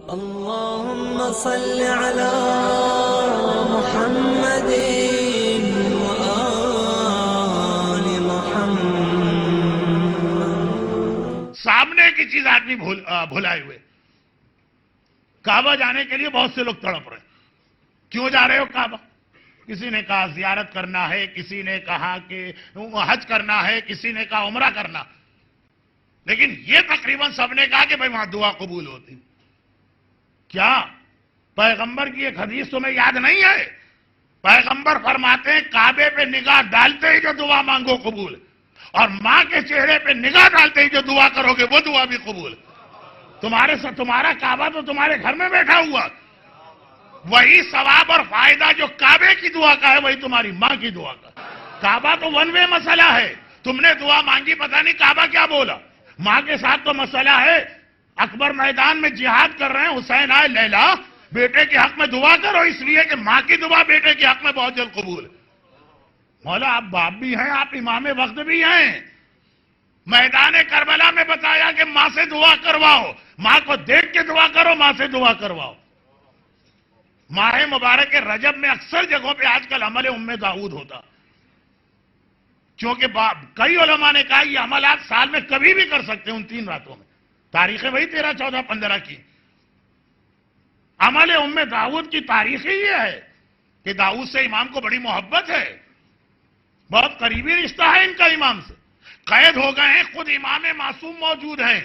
اللهم صل على محمد وآل محمد. سامنے کی چیز آدمی بھلائے ہوئے. کعبہ جانے کے لیے بہت سے لوگ تڑپ رہے. کیوں جا رہے ہو کعبہ؟ کسی نے کہا زیارت کرنا ہے، کسی نے کہا کہ حج کرنا ہے، کسی نے کہا عمرہ کرنا. لیکن یہ تقریباً سب نے کہا کہ بھائی وہاں دعا قبول ہوتی. کیا پیغمبر کی ایک حدیث تمہیں یاد نہیں ہے؟ پیغمبر فرماتے ہیں کعبے پہ نگاہ ڈالتے ہی جو دعا مانگو قبول، اور ماں کے چہرے پہ نگاہ ڈالتے ہی جو دعا کرو گے وہ دعا بھی قبول. تمہارا کعبہ تو تمہارے گھر میں بیٹھا ہوا، وہی ثواب اور فائدہ جو کعبے کی دعا کا ہے وہی تمہاری ماں کی دعا کا. کعبہ تو ون وے مسئلہ ہے. تم نے دعا مانگی، پتہ نہیں کعبہ کیا بولا. ماں کے ساتھ تو مسئلہ ہے. اکبر میدان میں جہاد کر رہے ہیں، حسین آئے، لیلا بیٹے کے حق میں دعا کرو، اس لیے کہ ماں کی دعا بیٹے کے حق میں بہت جلد قبول. مولا آپ باپ بھی ہیں، آپ امام وقت بھی ہیں. میدان کربلا میں بتایا کہ ماں سے دعا کرواؤ، ماں کو دیکھ کے دعا کرو، ماں سے دعا کرواؤ. ماہ مبارک رجب میں اکثر جگہوں پہ آج کل عمل داؤد ہوتا، کیونکہ کئی علماء نے کہا یہ عمل آپ سال میں کبھی بھی کر سکتے ہیں ان 3 راتوں میں. تاریخیں وہی 13، 14، 15 کی. عمل داؤد کی تاریخ ہی یہ ہے کہ داؤد سے امام کو بڑی محبت ہے، بہت قریبی رشتہ ہے ان کا امام سے. قید ہو گئے ہیں، خود امام معصوم موجود ہیں.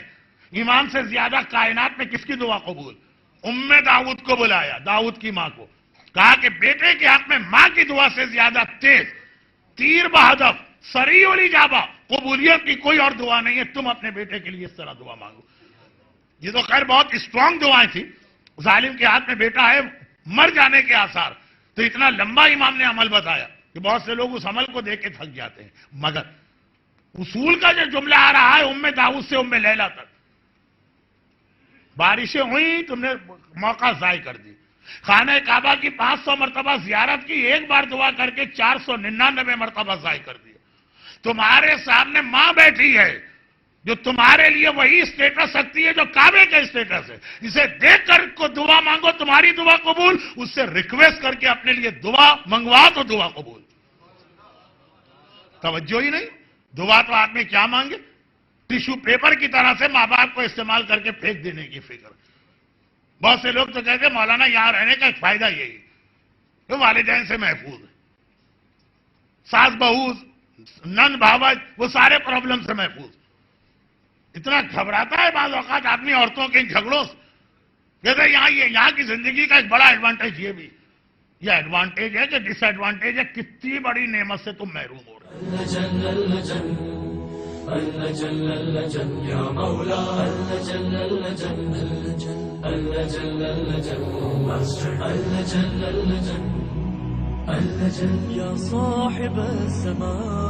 امام سے زیادہ کائنات میں کس کی دعا قبول؟ داؤد کو بلایا، داؤد کی ماں کو کہا کہ بیٹے کے حق میں ماں کی دعا سے زیادہ تیز، تیر بہدف، سریع الاجابہ، قبولیت کی کوئی اور دعا نہیں ہے. تم اپنے بیٹے کے لیے اس طرح دعا مانگو. یہ تو خیر بہت اسٹرانگ دعائیں تھی. ظالم کے ہاتھ میں بیٹا ہے، مر جانے کے آثار. تو اتنا لمبا امام نے عمل بتایا کہ بہت سے لوگ اس عمل کو دیکھ کے تھک جاتے ہیں. مگر اصول کا جو جملہ آ رہا ہے داؤد سے لیلا تک، بارشیں ہوئیں، تم نے موقع ضائع کر دی. خانہ کعبہ کی 500 مرتبہ زیارت کی، ایک بار دعا کر کے 499 مرتبہ ضائع کر دیا. تمہارے سامنے ماں بیٹھی ہے جو تمہارے لیے وہی اسٹیٹس رکھتی ہے جو کعبے کا اسٹیٹس ہے. اسے دیکھ کر کو دعا مانگو، تمہاری دعا قبول. اس سے ریکویسٹ کر کے اپنے لیے دعا منگوا تو دعا قبول. توجہ ہی نہیں. دعا تو آدمی کیا مانگے؟ ٹیشو پیپر کی طرح سے ماں باپ کو استعمال کر کے پھینک دینے کی فکر. بہت سے لوگ تو کہتے ہیں مولانا یہاں رہنے کا ایک فائدہ یہی کہ والدین سے محفوظ ہے، ساس بہو، نند بھاوج، وہ سارے پرابلم سے محفوظ. اتنا گھبراتا ہے بعض اوقات آدمی عورتوں کے ان جھگڑوں سے. کہتے ہیں یہاں کی زندگی کا ایک بڑا ایڈوانٹیج یہ بھی، یہ ایڈوانٹیج ہے کہ ڈس ایڈوانٹیج ہے. کتنی بڑی نعمت سے تم محروم ہو رہے ہو. يا صاحب السماء